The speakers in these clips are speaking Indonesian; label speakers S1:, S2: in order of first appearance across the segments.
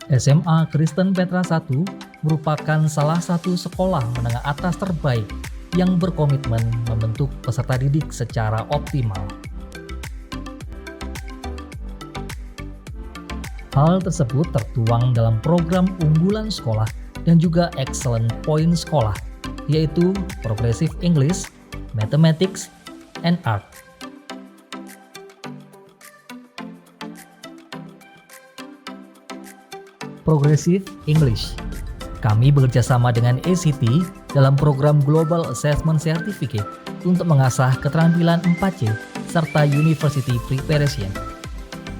S1: SMA Kristen Petra I merupakan salah satu sekolah menengah atas terbaik yang berkomitmen membentuk peserta didik secara optimal. Hal tersebut tertuang dalam program unggulan sekolah dan juga excellent point sekolah, yaitu Progressive English, Mathematics, and Art. Progressive English. Kami bekerjasama dengan ACT dalam program Global Assessment Certificate untuk mengasah keterampilan 4C serta University Preparation.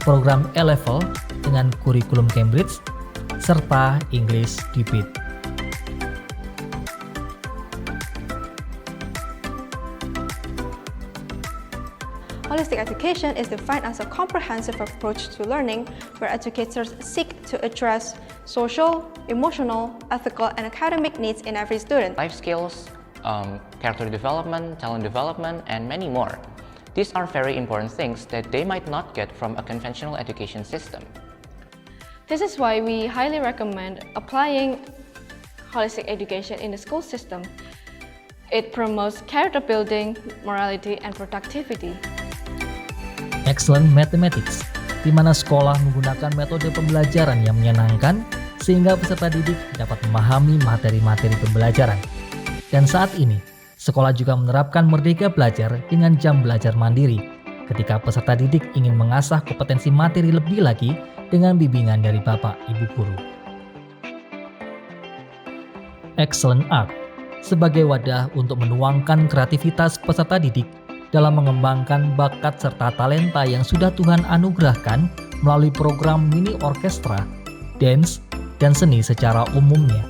S1: Program A-Level dengan kurikulum Cambridge serta English Debate.
S2: Holistic education is defined as a comprehensive approach to learning where educators seek to address social, emotional, ethical, and academic needs in every student.
S3: Life skills, character development, talent development, and many more. These are very important things that they might not get from a conventional education system.
S2: This is why we highly recommend applying holistic education in the school system. It promotes character building, morality, and productivity.
S1: Excellent Mathematics, di mana sekolah menggunakan metode pembelajaran yang menyenangkan sehingga peserta didik dapat memahami materi-materi pembelajaran. Dan saat ini, sekolah juga menerapkan Merdeka Belajar dengan jam belajar mandiri ketika peserta didik ingin mengasah kompetensi materi lebih lagi dengan bimbingan dari Bapak Ibu Guru. Excellent Art sebagai wadah untuk menuangkan kreativitas peserta didik dalam mengembangkan bakat serta talenta yang sudah Tuhan anugerahkan melalui program mini orkestra, dance, dan seni secara umumnya.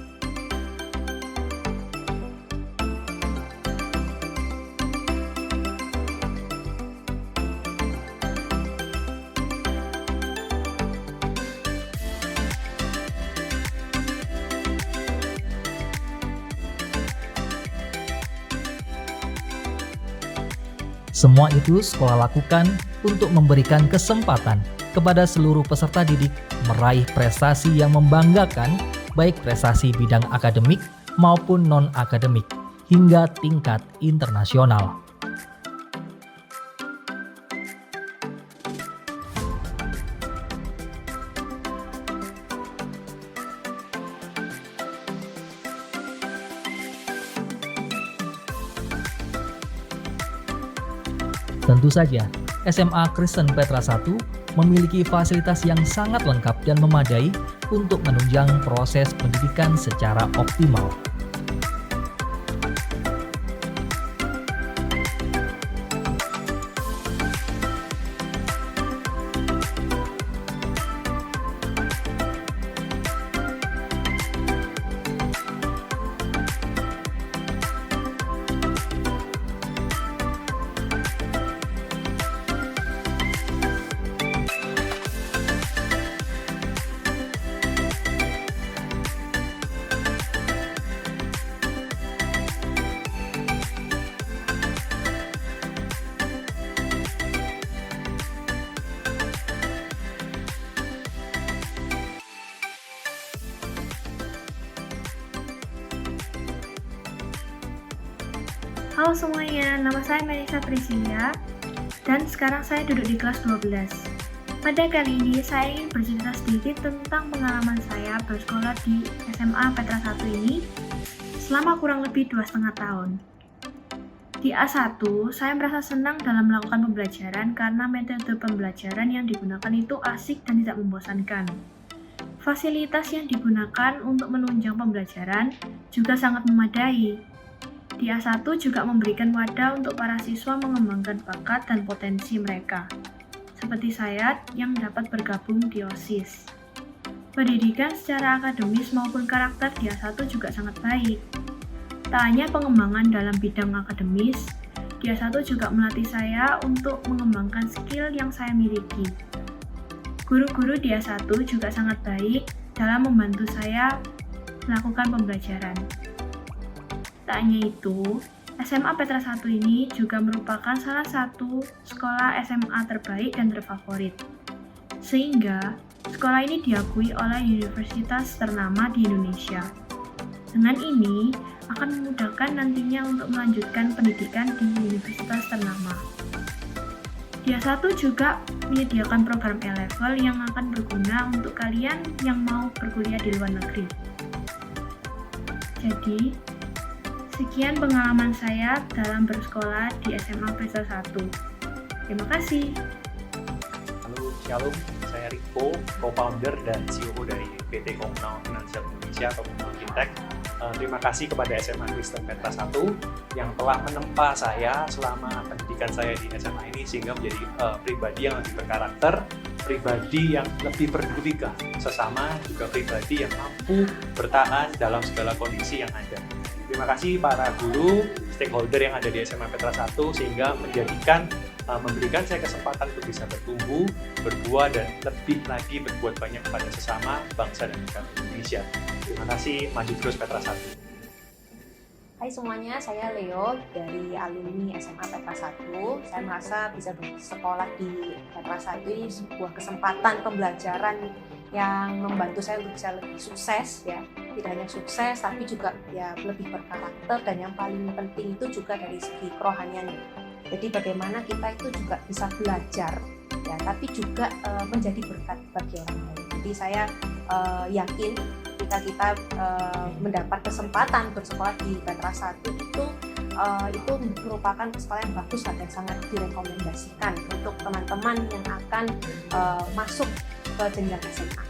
S1: Semua itu sekolah lakukan untuk memberikan kesempatan kepada seluruh peserta didik meraih prestasi yang membanggakan, baik prestasi bidang akademik maupun non-akademik, hingga tingkat internasional. Tentu saja, SMA Kristen Petra I memiliki fasilitas yang sangat lengkap dan memadai untuk menunjang proses pendidikan secara optimal.
S4: Halo semuanya, nama saya Melissa Priscilia dan sekarang saya duduk di kelas 12. Pada kali ini saya ingin bercerita sedikit tentang pengalaman saya bersekolah di SMA Petra I ini selama kurang lebih 2,5 tahun. Di A1, saya merasa senang dalam melakukan pembelajaran karena metode pembelajaran yang digunakan itu asik dan tidak membosankan. Fasilitas yang digunakan untuk menunjang pembelajaran juga sangat memadai. Di A1 juga memberikan wadah untuk para siswa mengembangkan bakat dan potensi mereka, seperti saya yang dapat bergabung di OSIS. Pendidikan secara akademis maupun karakter di A1 juga sangat baik. Tak hanya pengembangan dalam bidang akademis, di A1 juga melatih saya untuk mengembangkan skill yang saya miliki. Guru-guru di A1 juga sangat baik dalam membantu saya melakukan pembelajaran. Tak hanya itu, SMA Petra I ini juga merupakan salah satu sekolah SMA terbaik dan terfavorit. Sehingga, Sekolah ini diakui oleh universitas ternama di Indonesia. Dengan ini, akan memudahkan nantinya untuk melanjutkan pendidikan di universitas ternama. Dia 1 juga menyediakan program A-Level yang akan berguna untuk kalian yang mau berkuliah di luar negeri. Jadi, sekian pengalaman saya dalam bersekolah di SMA Presta 1. Terima kasih.
S5: Halo, Shalom. Saya Rico, co-founder dan CEO dari PT Komunal Finansial Indonesia atau Komunal Fintech. Terima kasih kepada SMA Kristen Petra 1 yang telah menempa saya selama pendidikan saya di SMA ini sehingga menjadi pribadi yang lebih berkarakter, pribadi yang lebih peduli ke sesama, juga pribadi yang mampu bertahan dalam segala kondisi yang ada. Terima kasih para guru, stakeholder yang ada di SMA Petra 1 sehingga memberikan saya kesempatan untuk bisa bertumbuh, berbuah, dan lebih lagi berbuat banyak kepada sesama, bangsa, dan negara Indonesia. Terima kasih, maju terus Petra 1.
S6: Hai semuanya, saya Leo dari alumni SMA Petra 1. Saya merasa bisa bersekolah di Petra 1 ini sebuah kesempatan pembelajaran yang membantu saya untuk bisa lebih sukses ya. Tidak hanya sukses tapi juga ya lebih berkarakter, dan yang paling penting itu juga dari segi kerohaniannya. Jadi bagaimana kita itu juga bisa belajar ya, tapi juga menjadi berkat bagi orang lain. Jadi saya yakin jika kita mendapat kesempatan bersekolah di Petra 1 itu merupakan sekolah yang bagus dan sangat direkomendasikan untuk teman-teman yang akan masuk ke jenjang SMA.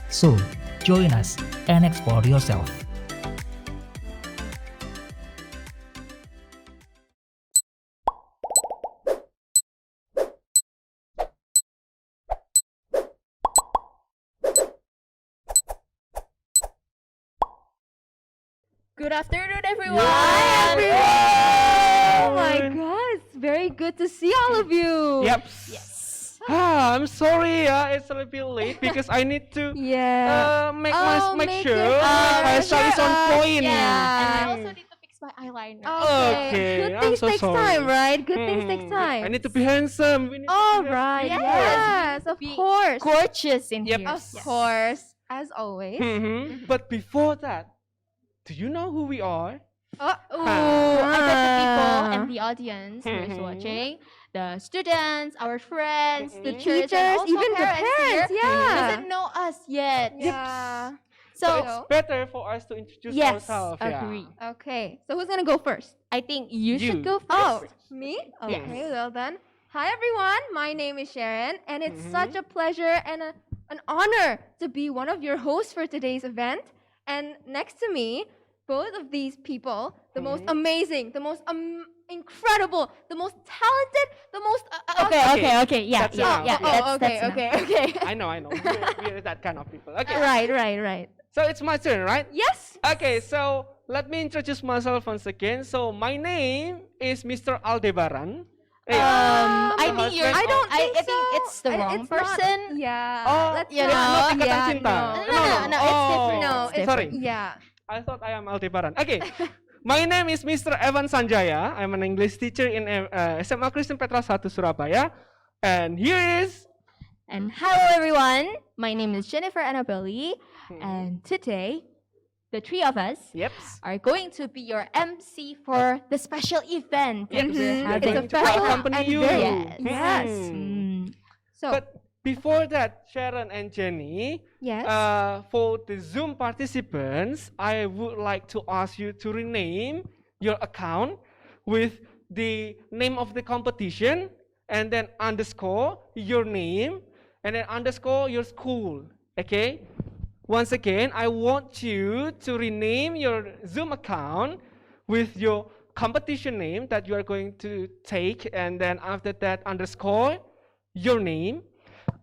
S1: So, join us and explore yourself.
S7: Good afternoon, everyone.
S8: Hi,
S7: everyone. Oh my God, it's very good to see all of you.
S8: Yep.
S7: Yes.
S8: I'm sorry, it's a little bit late because I need to make
S7: make
S8: sure
S7: it-
S8: my hairstyle is on point.
S7: Yeah.
S9: And I also need to fix my eyeliner.
S8: Okay,
S7: Good
S8: I'm
S7: things
S8: so
S7: takes
S8: sorry.
S7: time, right? Good things take
S8: Mhm.
S7: time.
S8: I need to be handsome. We need to
S7: All
S8: be
S7: right.
S9: Yes.
S7: Yes, of
S9: Be
S7: course.
S9: Gorgeous in
S8: Yep.
S9: here.
S7: Of course, as always.
S8: But before that, do you know who we are?
S9: Oh, I bet the people
S7: Ah.
S9: and the audience who is
S8: Mhm.
S9: watching, the students, our friends,
S8: Mhm.
S9: the
S7: The
S9: teachers,
S7: teachers,
S9: and also
S7: even the
S9: parents
S7: parents,
S9: here
S7: yeah.
S9: doesn't know us yet.
S7: Yeah.
S8: So
S9: So,
S8: it's better for us to introduce
S9: yes,
S8: ourselves. Yeah.
S9: agree.
S7: Okay, so who's gonna go first?
S9: I think you should
S8: You.
S9: go first.
S7: Oh, me?
S8: Yes.
S7: Okay, well then. Hi everyone, my name is Sharon, and it's
S8: Mhm.
S7: such a pleasure and an honor to be one of your hosts for today's event. And next to me, both of these people, the most
S8: Mhm.
S7: amazing, the most incredible, the most talented, the most
S9: Okay. Yeah,
S8: That's
S9: yeah,
S8: enough.
S9: yeah.
S7: Oh,
S9: that's
S7: okay.
S8: I know. We're that kind of people. Okay.
S7: Right.
S8: So it's my turn, right?
S7: Yes.
S8: Okay, so let me introduce myself once again. So my name is Mr. Aldebaran.
S9: I
S8: The
S9: think you're.
S8: husband
S7: I don't
S9: I
S7: think
S9: think
S7: so.
S9: it's the wrong
S7: It's not-
S9: person.
S7: Yeah.
S8: Oh,
S7: let's
S9: you
S7: not-
S9: know,
S8: Ikatan
S7: yeah,
S8: Cinta.
S9: No, it's different.
S7: No,
S9: It's
S7: it's
S8: Sorry.
S7: Yeah.
S8: I thought I am Aldebaran. Okay, my name is Mr. Evan Sanjaya. I'm an English teacher in SMA Kristen Petra 1 Surabaya. And here is...
S9: And hello everyone, my name is Jennifer Annabelle, and today, the three of us
S8: Yep.
S9: are going to be your MC for the special event that
S8: Yes,
S9: we're
S7: Mhm.
S8: we're
S9: having.
S8: going to
S7: special
S8: accompany
S7: and
S8: you.
S7: very-
S9: Yes.
S7: Yes.
S8: Hmm.
S7: So
S8: But before that, Sharon and Jenny,
S7: yes.
S8: for the Zoom participants, I would like to ask you to rename your account with the name of the competition, and then underscore your name, and then underscore your school. Okay? Once again, I want you to rename your Zoom account with your competition name that you are going to take, and then after that, underscore your name,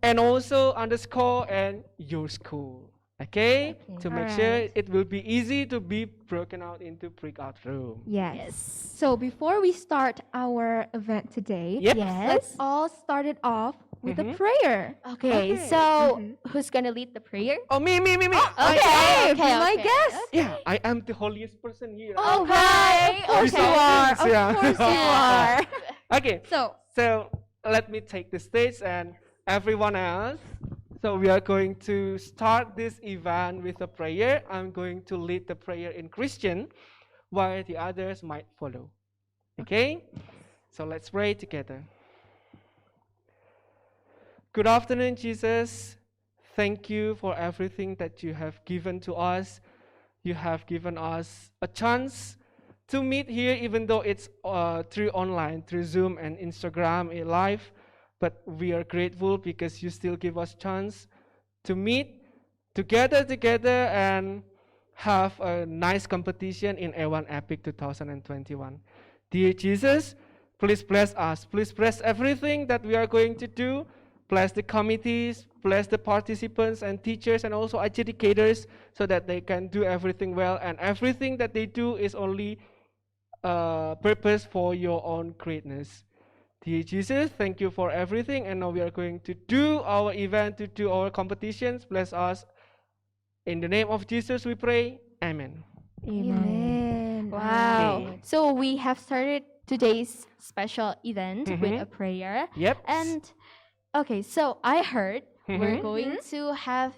S8: and also underscore and your school. Okay? To make sure
S7: Alright.
S8: it will be easy to be broken out into breakout room.
S7: Yes. So before we start our event today,
S8: Yep.
S7: let's all start it off with a
S8: Mhm.
S7: prayer.
S9: Okay,
S8: Okay.
S9: so
S7: Mhm.
S9: who's gonna lead the prayer?
S8: Oh, me.
S7: Okay,
S9: okay,
S7: be my
S9: okay.
S7: guest.
S8: Yeah, I am the holiest person here.
S7: Oh,
S9: Okay,
S7: right. Of course
S8: okay.
S7: you are. Of
S8: Yeah.
S7: course you are.
S8: Okay,
S7: So,
S8: so let me take the stage and everyone else. So we are going to start this event with a prayer. I'm going to lead the prayer in Christian, while the others might follow. Okay? So let's pray together. Good afternoon, Jesus. Thank you for everything that you have given to us. You have given us a chance to meet here, even though it's through online, through Zoom and Instagram live. But we are grateful because you still give us chance to meet together and have a nice competition in A1 Epic 2021. Dear Jesus, please bless us. Please bless everything that we are going to do. Bless the committees, bless the participants and teachers and also educators so that they can do everything well, and everything that they do is only purpose for your own greatness. Dear Jesus, thank you for everything, and now we are going to do our event, to do our competitions. Bless us. In the name of Jesus we pray. Amen.
S9: Amen.
S7: Wow.
S8: Okay.
S9: So we have started today's special event with
S8: Mhm.
S9: a prayer.
S8: Yep.
S9: And okay, so I heard we're
S8: Mhm.
S9: going to have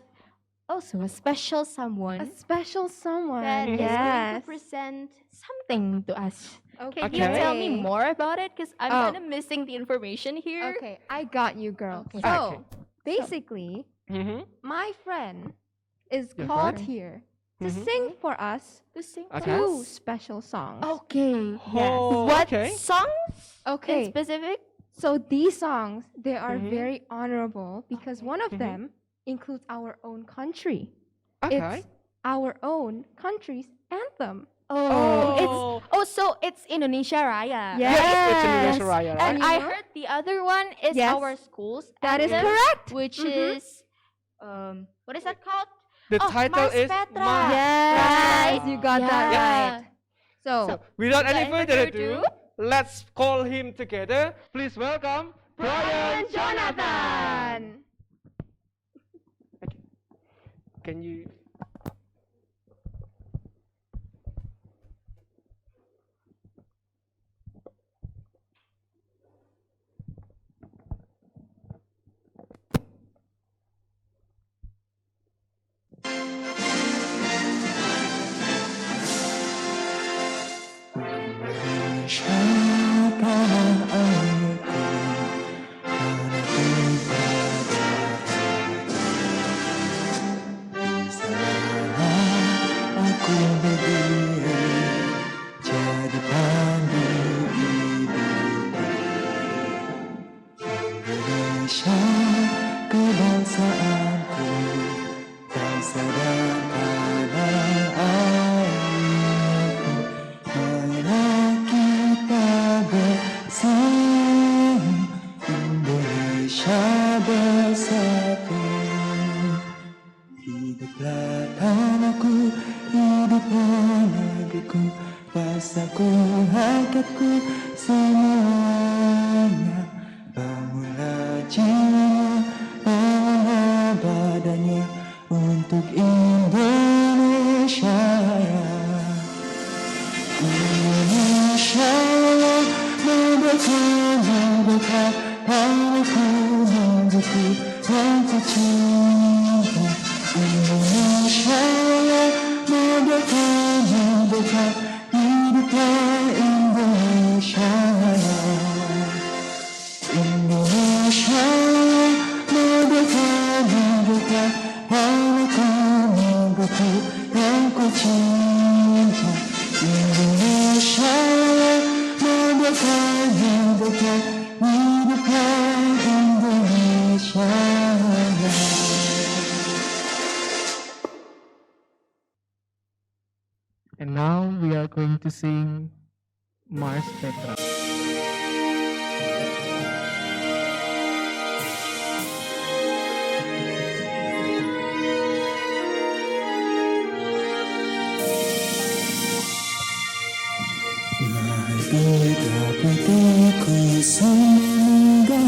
S9: also a special someone
S7: A special someone.
S9: that is going
S7: yes.
S9: to present something to us.
S7: Okay.
S9: Can you tell me
S7: great.
S9: more about it? Because I'm
S7: Oh.
S9: kind of missing the information here.
S7: Okay, I got you, girl.
S9: Okay.
S7: So,
S8: Okay.
S7: basically,
S8: Mhm.
S7: my friend is
S8: Your
S7: called
S8: friend?
S7: here to
S8: Mhm.
S7: sing for us
S9: To sing
S8: Okay.
S7: two
S9: us.
S7: special songs.
S9: Okay.
S8: Oh,
S9: What
S8: okay.
S9: songs in
S7: Okay,
S9: specific?
S7: so these songs, they are
S8: Mhm.
S7: very honorable because one of
S8: Mhm.
S7: them includes our own country.
S8: Okay.
S7: It's our own country's anthem.
S9: So it's Indonesia Raya.
S7: Yes.
S8: It's Indonesia Raya, right?
S9: And
S7: You
S9: I
S7: know?
S9: heard the other one is
S7: Yes.
S9: our school's
S7: That is
S9: anthem,
S7: correct.
S9: which
S7: Mhm.
S9: is what is that called?
S8: The
S9: Oh,
S8: title
S9: Mas
S8: is
S9: Petra.
S8: Mas
S7: Yes,
S8: Petra.
S7: you got that
S9: Yeah.
S7: right. So,
S8: Without
S9: Without
S8: any
S9: any
S8: further
S9: further
S8: ado,
S9: ado,
S8: let's call him together. Please welcome Brian
S7: Jonathan.
S8: Can you?
S10: Hiduplah tanahku, hiduplah negeriku, rasaku, hakatku, semuanya. Bangunlah jiwanya, bangunlah badannya untuk Indonesia. Indonesia, merdeka, merdeka, tanahku, negeriku, yang ku cinta. Indonesia, merdeka, merdeka, hiduplah Indonesia. Indonesia, merdeka, merdeka, tanahku, negeriku, yang ku cinta. Indonesia, merdeka, merdeka, hiduplah Indonesia.
S8: And now we are going to sing Mas Petra.
S10: Wahai putra-putriku semoga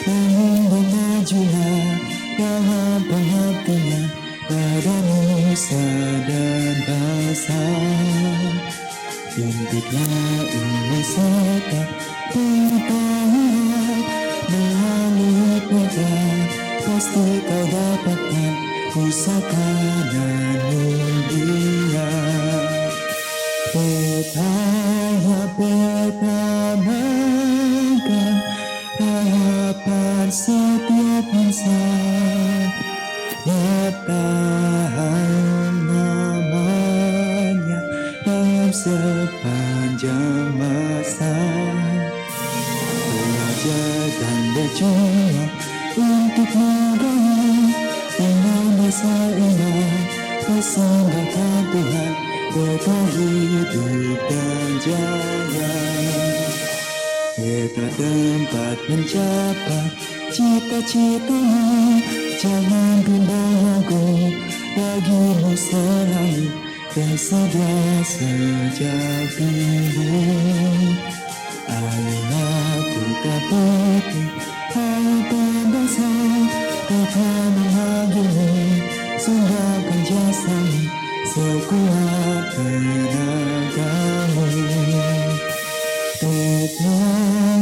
S10: bangun dan majulah dalam pengabdian pada nusa dan bangsa. Impikanlah Indonesia tak bertahan, melalui peta, pasti kau dapatkan pusaka dan dunia. Peta ya peta mangga, harapan setiap insan. Bertahan namanya dalam sepanjang masa. Belajar dan berjuang untuk negara dengan dasar iman, persembahkan Tuhan berkah hidup dan jaya. Peta tempat mencapai cita-citamu, jangan bimbang ragu, bagimu selalu tersedia sejak dulu. Ayolah kita putih, harapan bangsa, Tuhan memanggilmu, sumbangkan jasamu, sekuat tenagamu. Peta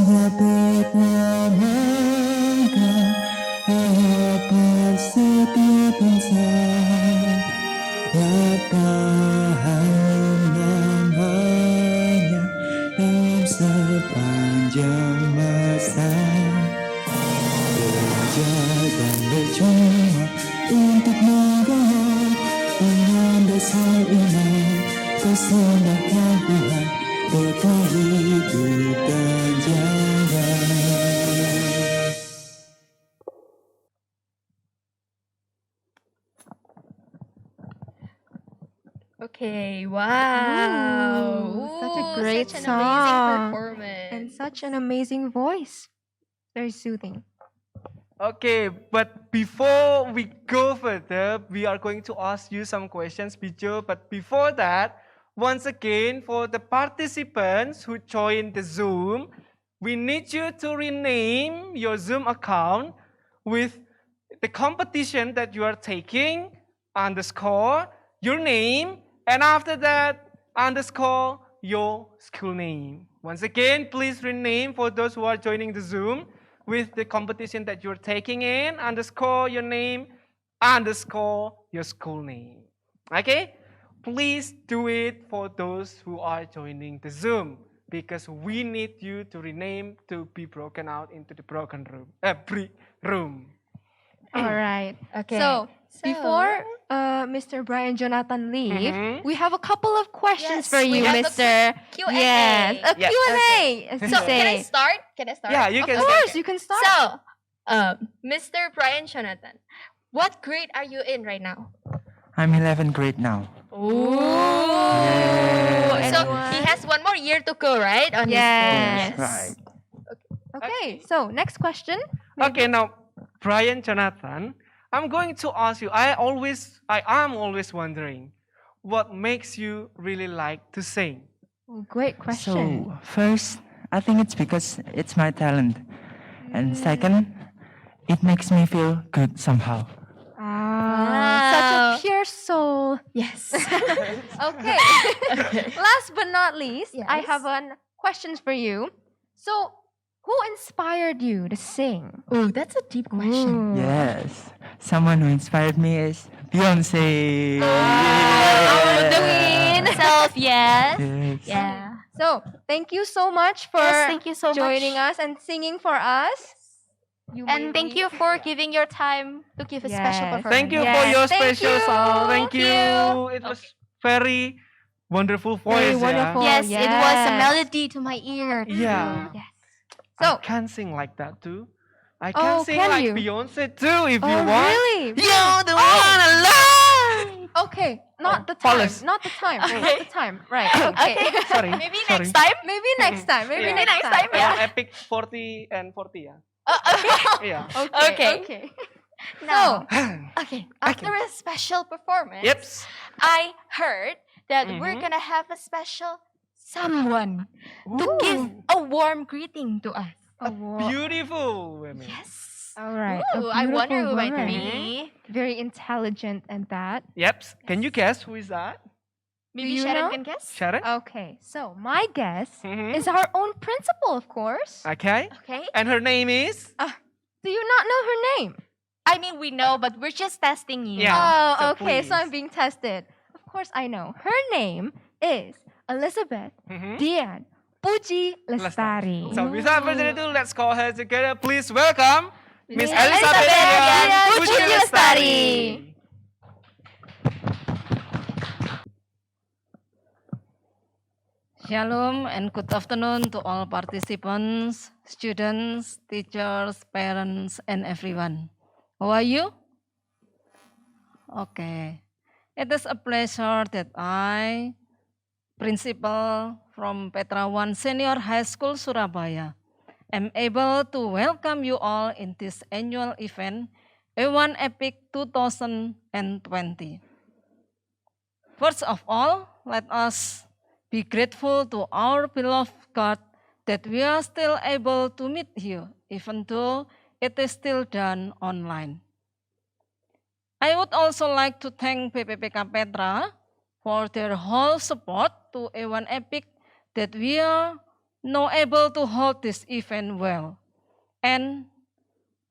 S10: ya peta mangga, harapan setiap insan. Bertahan namanya dalam sepanjang masa. Belajar dan berjuang untuk negara dengan dasar iman, persembahkan Tuhan berkah hidup dan jaya.
S9: Okay, wow.
S2: Ooh, such a
S9: Ooh,
S2: great
S9: such an amazing
S2: song.
S9: performance.
S2: And such an amazing voice. Very soothing.
S8: Okay, but before we go further, we are going to ask you some questions, Pijo. But before that, once again, for the participants who joined the Zoom, we need you to rename your Zoom account with the competition that you are taking, underscore, your name, and after that, underscore, your school name. Once again, please rename for those who are joining the Zoom with the competition that you're taking in, underscore your name, underscore your school name. Okay? Please do it for those who are joining the Zoom because we need you to rename to be broken out into the broken room, room.
S2: All right.
S9: Okay.
S2: So before Mr. Brian Jonathan leave, we have a couple of questions
S9: Yes,
S2: for
S9: we
S2: you,
S9: have a
S2: Mr.
S9: Q&A.
S2: Yes, a
S8: Yes.
S2: Q&A. As you
S9: So
S2: say.
S9: can I start? Can I start?
S8: Yeah, you
S2: Of
S8: can
S2: course, you can start.
S9: So, Mr. Brian Jonathan, what grade are you in right now?
S10: I'm 11th grade now.
S9: Ooh.
S10: Yeah.
S9: So he has one more year to go, right? On
S2: Yes.
S9: his
S10: Right.
S2: Okay, so next question.
S8: Okay, now, Brian Jonathan, I'm going to ask you, I am always wondering, what makes you really like to sing?
S2: Oh, great question.
S10: So, first, I think it's because it's my talent. And second, it makes me feel good somehow.
S2: Such a
S9: Wow.
S2: pure soul.
S9: Yes.
S2: Okay. Last but not least, I
S9: Yes.
S2: have one questions for you. So, who inspired you to sing?
S9: Oh, that's a deep question.
S2: Ooh.
S10: Yes. Someone who inspired me is Beyonce.
S9: The queen self, yes.
S10: Yes.
S9: Yeah.
S2: So, thank you so much for
S9: Yes, thank you so
S2: joining
S9: much.
S2: us and singing for us. You
S9: And thank you for giving your time to give a special
S2: Yes.
S9: performance.
S8: Thank you for
S2: Yes,
S8: your
S2: thank
S8: special
S2: you.
S8: song. Thank
S2: Thank
S8: you.
S2: you.
S8: It was very wonderful voice.
S2: Very
S8: yeah.
S2: wonderful.
S9: Yes, it was a
S2: Yes.
S9: melody to my ear.
S8: Yeah.
S9: Yes.
S8: I
S2: So-
S8: can sing like that too. I
S2: Oh,
S8: can sing
S2: can
S8: like
S2: you?
S8: Beyonce too if
S2: Oh,
S8: you want.
S2: really?
S8: You're the one I love.
S2: Okay, not the time.
S8: Paulus.
S2: Not the time.
S9: Okay.
S2: Not the time. Right. Okay.
S8: Sorry.
S9: Maybe
S8: sorry.
S9: next time.
S2: Maybe next time. Maybe
S8: Yeah.
S2: next time.
S8: Yeah, epic 40 and 40 ya. Yeah.
S2: Okay.
S9: Okay.
S2: Okay.
S9: Now,
S2: So,
S9: okay. After a special performance,
S8: Yeps.
S9: I heard that we're
S8: Mhm.
S9: gonna have a special someone to give a warm greeting to us.
S8: Beautiful women.
S9: Yes.
S2: all right.
S9: Ooh, I wonder who
S2: beautiful
S9: might
S2: woman.
S9: be.
S2: Very intelligent and that.
S8: Yeps. Can you guess who is that?
S9: Maybe
S7: you
S9: Sharon
S7: know?
S9: can guess?
S8: Sharon?
S7: Okay, so my guess
S8: Mhm.
S7: is our own principal, of course.
S8: Okay.
S9: Okay.
S8: And her name is?
S7: Do you not know her name?
S9: I mean, we know, but we're just testing you.
S8: Yeah.
S7: Oh,
S8: so
S7: okay, so I'm
S8: please.
S7: being tested. Of course, I know. Her name is Elizabeth
S8: Mhm.
S7: Dian Puji Lestari.
S8: So without further ado, let's call her together. Please welcome Miss
S7: Miss
S8: Elizabeth
S7: Elizabeth
S8: Dian
S7: Dian
S8: Puji
S7: Puji
S8: Lestari.
S7: Lestari.
S11: Shalom and good afternoon to all participants, students, teachers, parents, and everyone. How are you? Okay. It is a pleasure that I, principal from Petra 1 Senior High School Surabaya, am able to welcome you all in this annual event, A1 Epic 2020. First of all, let us be grateful to our beloved God that we are still able to meet you, even though it is still done online. I would also like to thank PPPK Petra for their whole support to A1 Epic that we are now able to hold this event well. And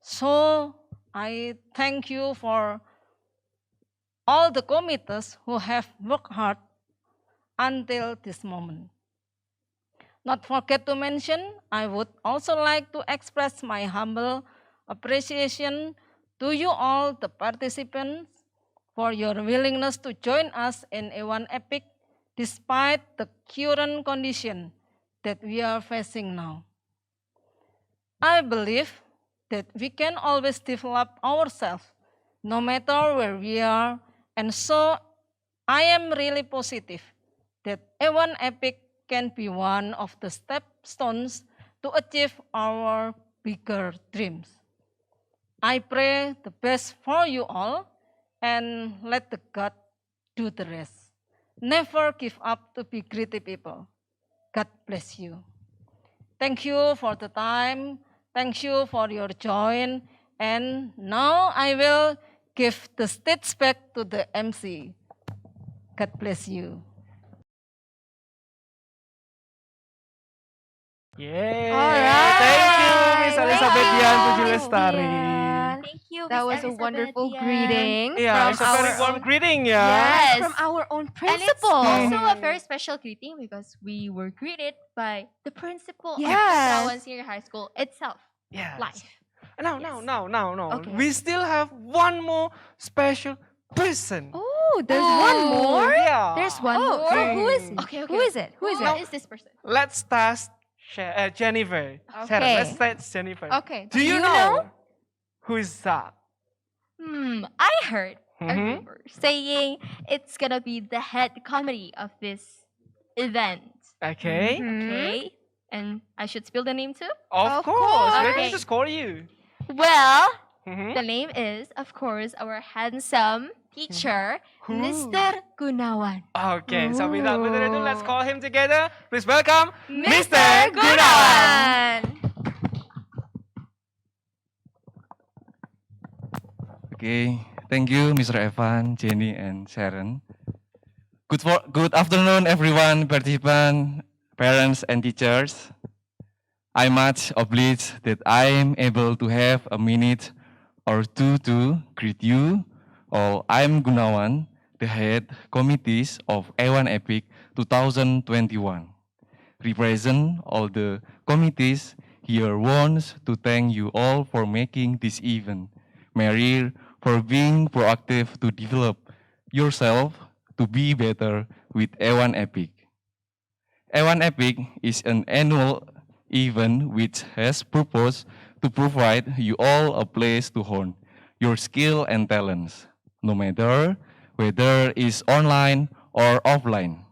S11: so I thank you for all the committees who have worked hard until this moment. Not forget to mention, I would also like to express my humble appreciation to you all, the participants, for your willingness to join us in A1 Epic despite the current condition that we are facing now. I believe that we can always develop ourselves no matter where we are, and so I am really positive that A1 Epic can be one of the stepstones to achieve our bigger dreams. I pray the best for you all and let the God do the rest. Never give up to be greedy people. God bless you. Thank you for the time. Thank you for your join. And now I will give the stage back to the MC. God bless you.
S8: Yay!
S7: Alright.
S8: Thank you, Miss
S7: Thank
S8: Elizabeth
S7: you,
S8: Dian Puji
S7: Miss
S8: Lestari.
S7: Dian.
S9: Thank you.
S7: That
S9: Miss
S7: was a
S9: Elizabeth
S7: wonderful
S9: Dian.
S7: greeting
S8: Yeah,
S7: from
S8: it's a very
S7: our
S8: warm
S7: own,
S8: greeting, yeah.
S9: Yes.
S7: from our own
S9: And it's
S7: principal.
S9: also a very special greeting because we were greeted by the principal of
S7: Yes.
S9: Petra 1 Senior High School itself.
S8: Yes.
S9: Live.
S8: No.
S9: Okay.
S8: We still have one more special person.
S7: Oh, there's one more?
S8: Yeah.
S9: There's one
S7: Oh,
S9: more.
S7: so who is it?
S9: Okay.
S7: Who is it? Who is
S9: Who
S7: it?
S9: is this person?
S8: Let's test Jennifer. Sharon,
S7: Okay.
S8: let's test Jennifer.
S7: Okay.
S8: Do you know who is that?
S9: I heard a
S8: Mhm.
S9: rumor saying it's gonna be the head committee of this event.
S8: Okay.
S9: Okay. And I should spill the name too?
S8: Of
S7: Of
S8: course. We're going
S9: course.
S8: to score you.
S9: Well,
S8: Mhm.
S9: the name is, of course, our handsome teacher,
S8: Who?
S9: Mr. Gunawan.
S8: Okay, so without further ado, let's call him together. Please welcome
S9: Mr.
S8: Mr. Gunawan.
S12: Okay, thank you, Mr. Evan, Jenny, and Sharon. Good afternoon, everyone, participants, parents, and teachers. I'm much obliged that I am able to have a minute or two to greet you all. I'm Gunawan, the head committees of A1 Epic 2021. Represent all the committees here wants to thank you all for making this event. Mary, for being proactive to develop yourself to be better with A1 Epic. A1 Epic is an annual event which has purpose to provide you all a place to hone your skill and talents, no matter whether it's online or offline.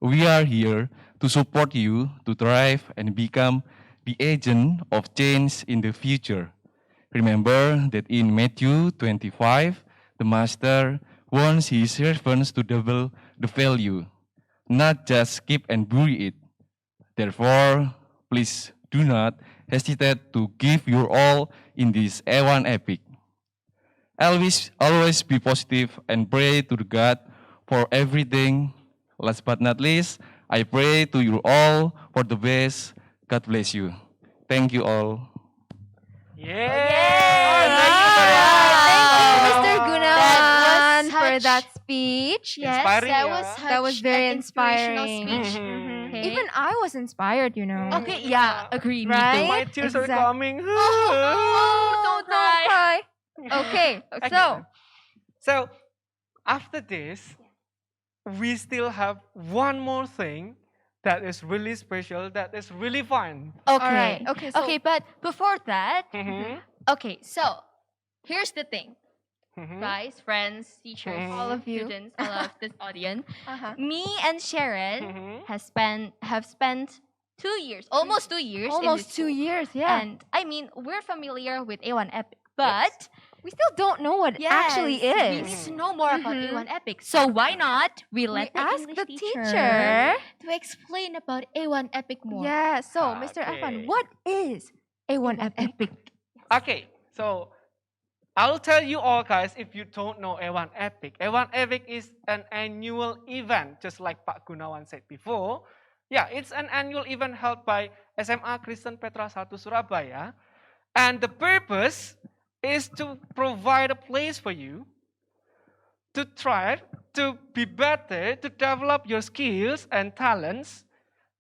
S12: We are here to support you to thrive and become the agent of change in the future. Remember that in Matthew 25, the Master wants his servants to double the value, not just keep and bury it. Therefore, please do not hesitate to give your all in this A1 Epic. Always be positive and pray to God for everything Last but not least, I pray to you all for the best. God bless you. Thank you all.
S7: Mr. Gunawan, for
S6: such-
S7: that speech.
S6: Yes,
S8: Inspiring,
S6: that
S8: yeah.
S6: was
S7: That was
S6: such
S7: very
S6: an inspirational
S7: inspiring.
S6: speech.
S8: Mhm.
S6: Okay.
S7: Even I was inspired, you know.
S6: Okay, yeah, agree. me
S7: Right?
S6: too.
S8: My tears are
S7: Exact-
S8: coming.
S7: Don't cry. Okay, so
S8: So, after this, we still have one more thing that is really special, that is really fun.
S9: Okay.
S7: okay, so
S9: Okay, but before that,
S8: Mhm.
S9: okay, so here's the thing.
S8: Mhm.
S9: Guys, friends, teachers,
S8: Mhm.
S7: All of you.
S9: students, all of this audience.
S7: uh-huh.
S9: Me and Sharon
S8: Mhm.
S9: have spent 2 years, almost 2 years in
S7: Almost
S9: this
S7: 2
S9: school.
S7: years, yeah.
S9: And I mean, we're familiar with A1 Epic, but
S7: we still don't know what it actually
S9: yes, we
S7: is.
S9: need to know more about
S7: Mhm.
S9: A1 Epic. So why not we
S7: We
S9: let the
S7: ask
S9: English
S7: the
S9: teacher
S7: teacher.
S9: to explain about A1 Epic more.
S7: Yeah, so Mr. Evan,
S8: Okay.
S7: what is A1 Epic?
S8: Okay, so I'll tell you all, guys, if you don't know A1 Epic. A1 Epic is an annual event, just like Pak Gunawan said before. Yeah, it's an annual event held by SMA Kristen Petra 1 Surabaya. And the purpose is to provide a place for you to try to be better, to develop your skills and talents,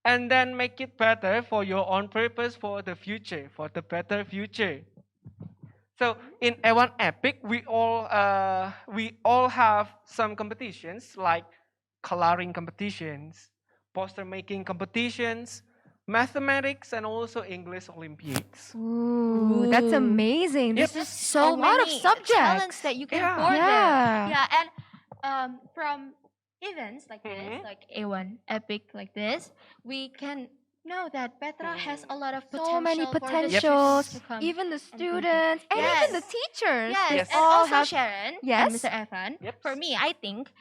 S8: and then make it better for your own purpose for the future, for the better future. So in A1 Epic, we all have some competitions like coloring competitions, poster making competitions, mathematics, and also English Olympiads.
S7: Ooh, that's amazing.
S8: Yep.
S7: This is
S9: So
S7: a lot of
S9: many
S7: subjects.
S9: talents that you can
S8: Yeah.
S9: pour there.
S7: Yeah.
S9: Yeah, and from events like this,
S8: Mhm.
S9: like A1 Epic like this, we can know that Petra has a lot of potential
S7: So many
S9: for the
S7: potentials,
S9: students to come.
S7: even the
S9: and
S7: students, and even the
S9: Yes.
S7: teachers.
S9: Yes,
S8: Yes.
S9: and
S7: all
S9: also
S7: have-
S9: Sharon
S7: Yes.
S9: and Mr. Evan.
S8: Yep.
S9: For me, I think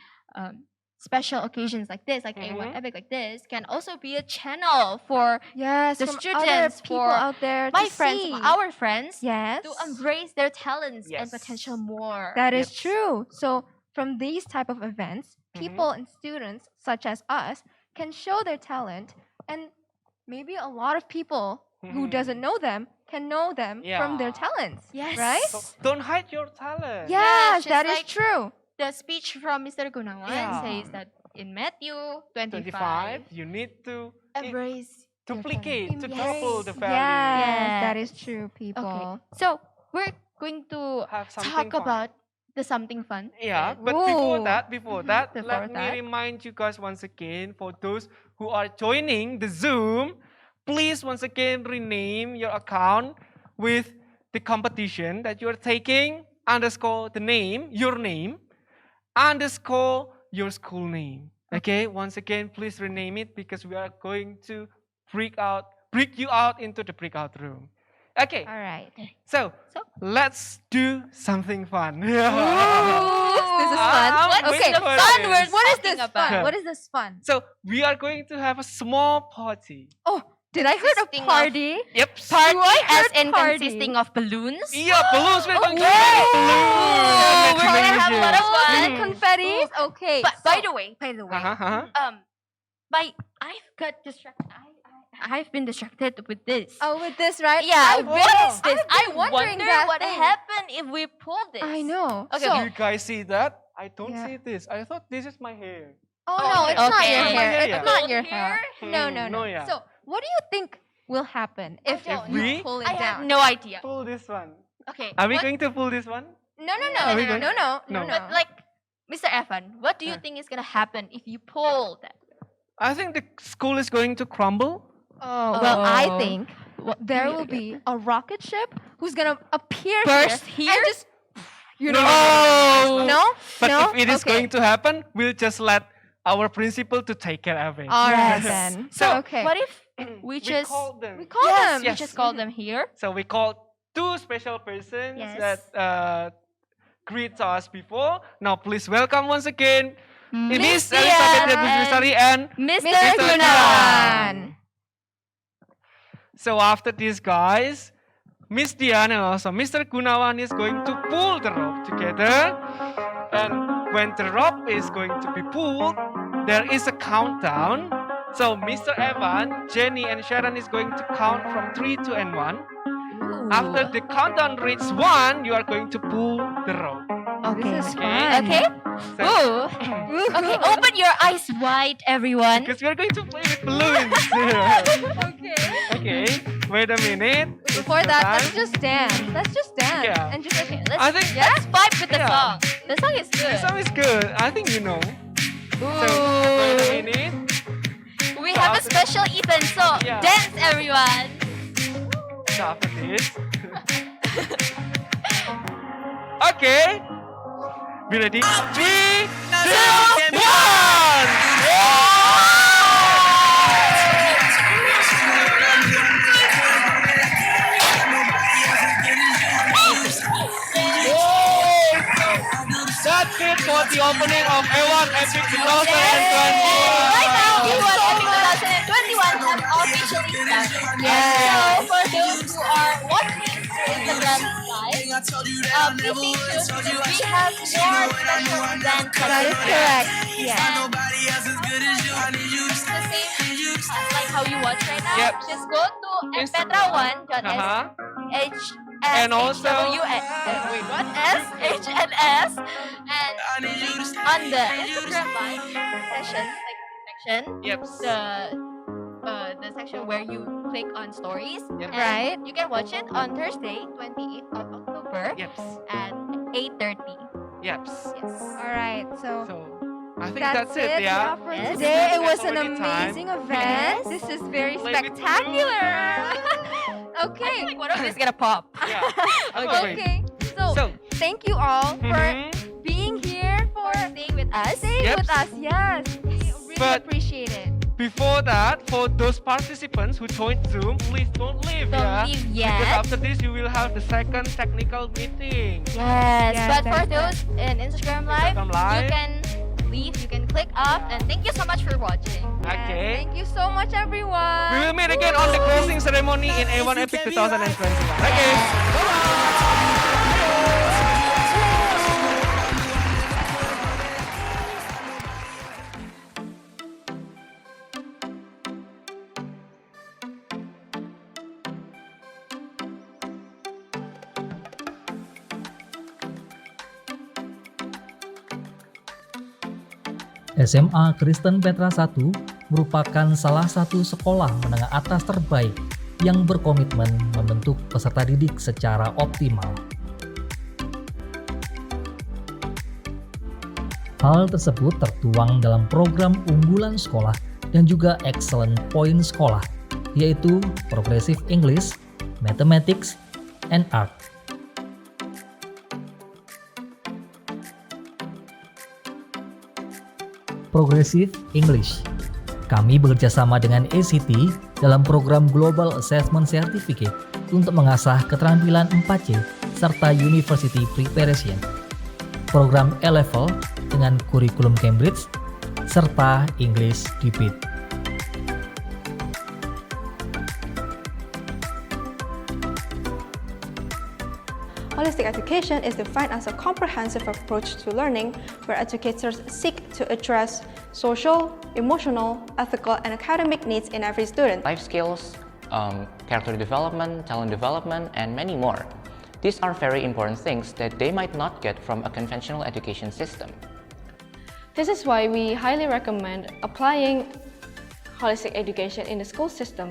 S9: special occasions like this, like A1
S8: Mhm.
S9: Epic like this, can also be a channel for
S7: Yes,
S9: the
S7: from
S9: students,
S7: other people
S9: for
S7: out there
S9: my
S7: to
S9: friends,
S7: see.
S9: our friends,
S7: Yes,
S9: to embrace their talents and
S8: Yes.
S9: potential more.
S7: that is
S8: Yes.
S7: true. So from these type of events,
S8: Mhm.
S7: people and students such as us can show their talent, and maybe a lot of people who
S8: Mhm.
S7: doesn't know them can know them from their
S8: Yeah.
S7: talents.
S9: Yes.
S7: Right?
S8: So don't hide your talent.
S7: Yes,
S9: just
S7: that is
S9: like-
S7: true.
S9: The speech from Mr. Gunawan
S8: Yeah.
S9: says that in Matthew
S8: 25, you need to
S9: embrace your
S8: duplicate, to
S9: talent.
S8: double
S9: Yes.
S8: the value.
S7: Yes, that
S9: Yes.
S7: is true, people.
S9: Okay. So we're going to
S8: Have something
S9: talk
S8: fun.
S9: about the something fun.
S8: Yeah, but
S7: Ooh.
S8: before that,
S7: Before
S8: let
S7: that.
S8: me remind you guys once again, for those who are joining the Zoom, please once again rename your account with the competition that you're taking, underscore the name, your name, underscore your school name. Okay, once again, please rename it because we are going to break you out into the breakout room. Okay,
S7: All right.
S8: so let's do something fun.
S7: This is fun.
S8: I'm
S9: What's
S8: waiting
S9: the
S8: for
S9: fun
S8: this.
S9: we're
S7: What is
S9: talking
S7: this
S9: about?
S7: fun? What is this fun?
S8: So we are going to have a small party.
S7: Oh, did I heard
S9: Consisting
S7: a
S9: of-
S7: party?
S8: Yep.
S9: Party
S7: I
S9: as
S7: heard
S9: in
S7: party?
S9: consisting of balloons.
S8: Yeah, balloons. We're going to
S7: Okay.
S8: have balloons.
S9: We're gonna have a lot of fun.
S7: And confetti? Okay.
S9: But
S7: so-
S9: by the way,
S8: Uh-huh.
S9: I've got distracted. I've been distracted with this.
S7: Oh, with this, right?
S9: Yeah,
S7: I've
S9: what
S7: been-
S9: is this?
S7: I've
S9: I
S7: been
S9: wonder
S7: wondering that
S9: what
S7: thing.
S9: happened if we pull this.
S7: I know.
S9: Okay,
S7: So,
S8: Do you guys see that? I don't
S7: Yeah.
S8: see this. I thought this is my hair.
S7: oh no, it's not
S9: Okay.
S7: your
S9: Okay.
S7: hair.
S8: Yeah.
S7: It's not your
S9: Here?
S7: hair. No, no, no.
S8: No, yeah.
S7: So, what do you think will happen if
S9: don't
S7: you
S8: know.
S7: pull it
S9: I have
S7: down?
S9: no idea.
S8: Pull this one.
S9: Okay.
S8: Are we
S9: what-
S8: going to pull this one?
S7: No, no, no,
S8: Are we
S7: no,
S8: going-
S7: no, no, no,
S8: No.
S7: no.
S9: But like, Mr. Evan, what do you think is gonna happen if you pull that?
S8: I think the school is going to crumble.
S7: Oh, well, I
S9: Oh.
S7: think there will be a rocket ship who's gonna appear
S9: Burst
S7: here,
S9: here?
S7: and just, you
S8: No,
S7: know,
S8: no, no, no,
S7: no,
S8: But
S7: no?
S8: if it is
S7: Okay.
S8: going to happen, we'll just let our principal to take care of it.
S7: All right
S9: Yes.
S7: then.
S8: So,
S7: okay.
S9: What if
S8: We
S9: we just
S8: call them.
S7: we call
S9: yes,
S7: them?
S9: we just call them here?
S8: So we called two special persons
S9: Yes.
S8: that greet us before. Now please welcome once again
S9: Miss
S8: Miss Elizabeth
S9: Dian
S8: Busari and
S9: Mr.
S7: Mr.
S8: Gunawan.
S7: Gunawan.
S8: So after this, guys, Miss Dian and also Mr. Gunawan is going to pull the rope together. And when the rope is going to be pulled, there is a countdown. So Mr. Evan, Jenny, and Sharon is going to count from 3, 2, and 1. After the countdown reaches 1, you are going to pull the rope.
S9: Okay.
S7: This is
S8: Okay.
S7: fun.
S9: Okay.
S8: So,
S9: Ooh. Okay, open your eyes wide, everyone.
S8: because we are going to play with balloons.
S7: Okay.
S8: Okay, wait a minute.
S7: Before
S8: It's
S7: that,
S8: the
S7: let's
S8: time.
S7: just dance. Let's just dance.
S8: Yeah.
S7: And just okay.
S9: Let's,
S8: I think-
S9: let's vibe with the
S8: Yeah.
S9: song. The song is good.
S8: The song is good. I think you know. So, wait a
S9: Ooh.
S8: minute.
S9: We have a special event, so
S8: Yeah.
S9: dance, everyone.
S8: So after this. Okay. Be ready. 3, 2, 1. That's it for the opening of A1 Epic 2021.
S9: Right now, A1 Epic 2021 have officially started. So for those who are watching through Instagram Live, please stay tuned. We have more special events.
S7: That is correct.
S9: Yeah. And it's the same as like how you watch right now.
S8: Yep.
S9: Just go to mpetra1.sh
S8: Uh-huh. And also-
S9: wait, what? SHNS and on the Instagram Live section,
S8: Yep.
S9: the section where you click on stories,
S8: Yep.
S9: and
S7: Right.
S9: you can watch it on Thursday, 28th of October
S8: Yep.
S9: at 8:30.
S8: Yep.
S9: Yes.
S7: All right. So.
S8: So I think
S7: That's
S8: that's it. Yeah.
S7: for
S9: Yes.
S7: today. It was
S8: That's
S7: an
S8: already time.
S7: amazing event. This is very
S8: Play with
S7: spectacular.
S9: I
S7: Okay.
S9: feel like one of these is gonna pop.
S8: Yeah. Okay.
S7: Okay. So,
S8: So,
S7: thank you all for
S8: mhm.
S7: being here, for
S9: Staying with us.
S7: staying
S8: Yep.
S7: with us. Yes, we really
S8: But-
S7: appreciate it.
S8: Before that, for those participants who joined Zoom, please don't leave.
S9: Don't
S8: yeah?
S9: leave
S8: Because
S9: yet.
S8: after this, you will have the second technical meeting.
S9: Yes,
S7: Yes,
S9: but for
S7: that's
S9: those in Instagram Live,
S8: Instagram Live.
S9: you can leave, you can click up, and thank you so much for watching.
S7: Yes,
S8: Okay.
S7: Thank you so much, everyone.
S8: We will meet again on the closing ceremony in A1 Epic 2021. Okay.
S1: SMA Kristen Petra I merupakan salah satu sekolah menengah atas terbaik yang berkomitmen membentuk peserta didik secara optimal. Hal tersebut tertuang dalam program unggulan sekolah dan juga excellent point sekolah, yaitu Progressive English, Mathematics, and Art. Progressive English. Kami bekerjasama dengan ACT dalam program Global Assessment Certificate untuk mengasah keterampilan 4C serta University Preparation. Program A-Level dengan kurikulum Cambridge serta English Debate.
S2: Holistic education is defined as a comprehensive approach to learning where educators seek to address social, emotional, ethical, and academic needs in every student.
S3: Life skills, character development, talent development, and many more. These are very important things that they might not get from a conventional education system.
S13: This is why we highly recommend applying holistic education in the school system.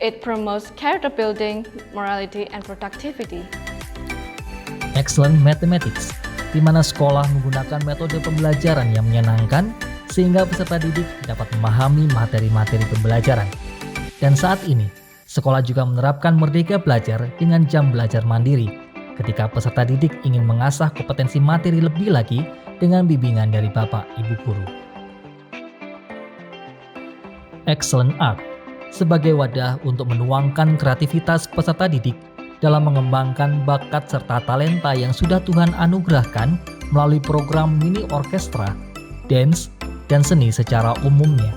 S13: It promotes character building, morality, and productivity.
S1: Excellent Mathematics, di mana sekolah menggunakan metode pembelajaran yang menyenangkan sehingga peserta didik dapat memahami materi-materi pembelajaran. Dan saat ini, sekolah juga menerapkan Merdeka Belajar dengan jam belajar mandiri ketika peserta didik ingin mengasah kompetensi materi lebih lagi dengan bimbingan dari Bapak Ibu Guru. Excellent Art sebagai wadah untuk menuangkan kreativitas peserta didik dalam mengembangkan bakat serta talenta yang sudah Tuhan anugerahkan melalui program mini orkestra, dance, dan seni secara umumnya.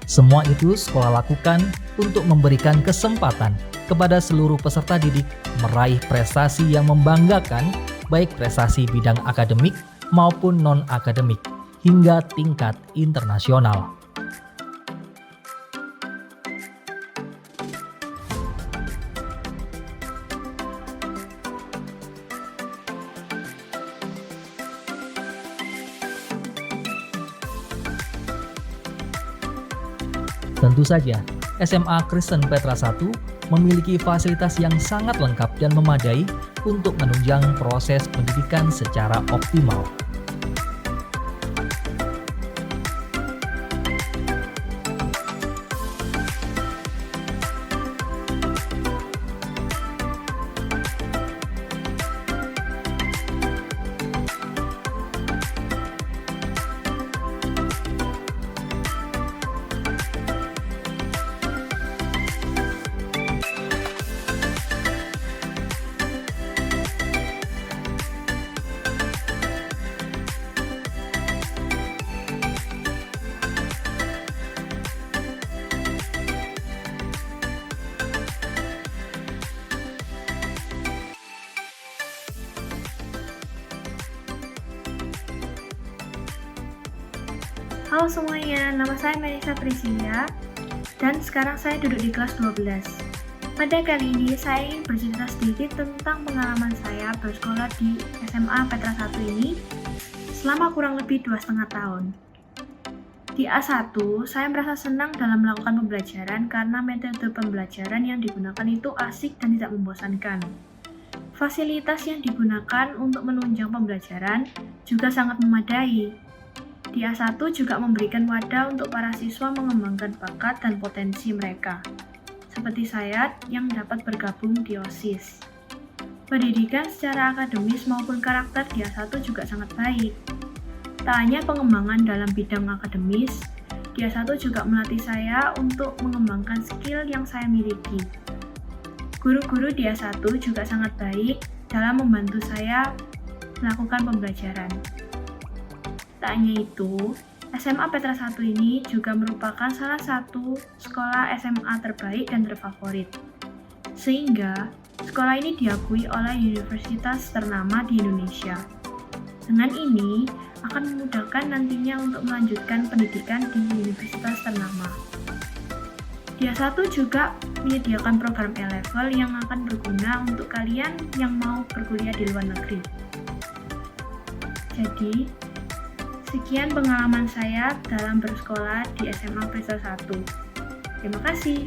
S1: Semua itu sekolah lakukan untuk memberikan kesempatan kepada seluruh peserta didik meraih prestasi yang membanggakan, baik prestasi bidang akademik maupun non-akademik, hingga tingkat internasional. Tentu saja, SMA Kristen Petra I memiliki fasilitas yang sangat lengkap dan memadai untuk menunjang proses pendidikan secara optimal.
S4: Halo semuanya, nama saya Melissa Priscilia dan sekarang saya duduk di kelas 12. Pada kali ini saya ingin bercerita sedikit tentang pengalaman saya bersekolah di SMA Petra I ini selama kurang lebih 2,5 tahun. Di A1, saya merasa senang dalam melakukan pembelajaran karena metode pembelajaran yang digunakan itu asik dan tidak membosankan. Fasilitas yang digunakan untuk menunjang pembelajaran juga sangat memadai. Di A1 juga memberikan wadah untuk para siswa mengembangkan bakat dan potensi mereka, seperti saya yang dapat bergabung di OSIS. Pendidikan secara akademis maupun karakter di A1 juga sangat baik. Tak hanya pengembangan dalam bidang akademis, di A1 juga melatih saya untuk mengembangkan skill yang saya miliki. Guru-guru di A1 juga sangat baik dalam membantu saya melakukan pembelajaran. Tak hanya itu, SMA Petra I ini juga merupakan salah satu sekolah SMA terbaik dan terfavorit. Sehingga, sekolah ini diakui oleh universitas ternama di Indonesia. Dengan ini, akan memudahkan nantinya untuk melanjutkan pendidikan di universitas ternama. Di A1 juga menyediakan program A-Level yang akan berguna untuk kalian yang mau berkuliah di luar negeri. Jadi, sekian pengalaman saya dalam bersekolah di SMA Petra I. Terima kasih.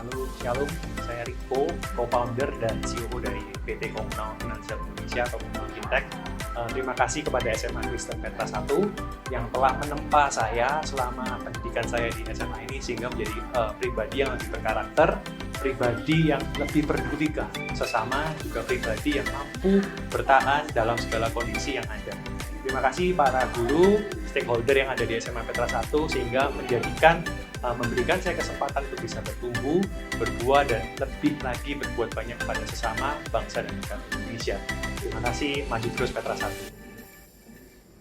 S5: Halo, Shalom. Saya Rico, co-founder dan CEO dari PT Komunal Finansial Indonesia atau Komunal Fintech. Terima kasih kepada SMA Kristen Petra I yang telah menempa saya selama pendidikan saya di SMA ini sehingga menjadi pribadi yang lebih berkarakter, pribadi yang lebih peduli ke sesama, juga pribadi yang mampu bertahan dalam segala kondisi yang ada. Terima kasih para guru, stakeholder yang ada di SMA Petra I sehingga memberikan saya kesempatan untuk bisa bertumbuh, berbuah, dan lebih lagi berbuat banyak kepada sesama, bangsa, dan negara Indonesia. Terima kasih, maju terus Petra I.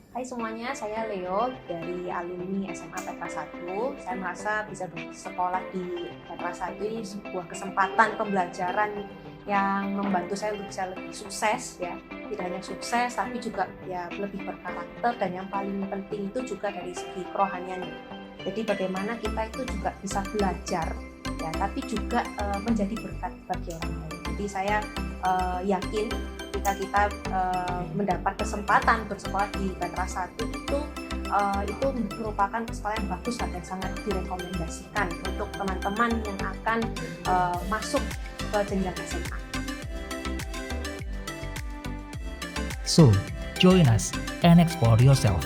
S6: Hai semuanya, saya Leo dari alumni SMA Petra I. Saya merasa bisa bersekolah di Petra I ini sebuah kesempatan pembelajaran yang membantu saya untuk bisa lebih sukses ya. Tidak hanya sukses tapi juga ya lebih berkarakter, dan yang paling penting itu juga dari segi kerohaniannya. Jadi bagaimana kita itu juga bisa belajar ya, tapi juga menjadi berkat bagi orang lain. Jadi saya yakin ketika kita mendapat kesempatan bersekolah di Petra I itu merupakan kesempatan yang bagus dan sangat direkomendasikan untuk teman-teman yang akan masuk ke jenjang SMA.
S1: So, join us and explore yourself.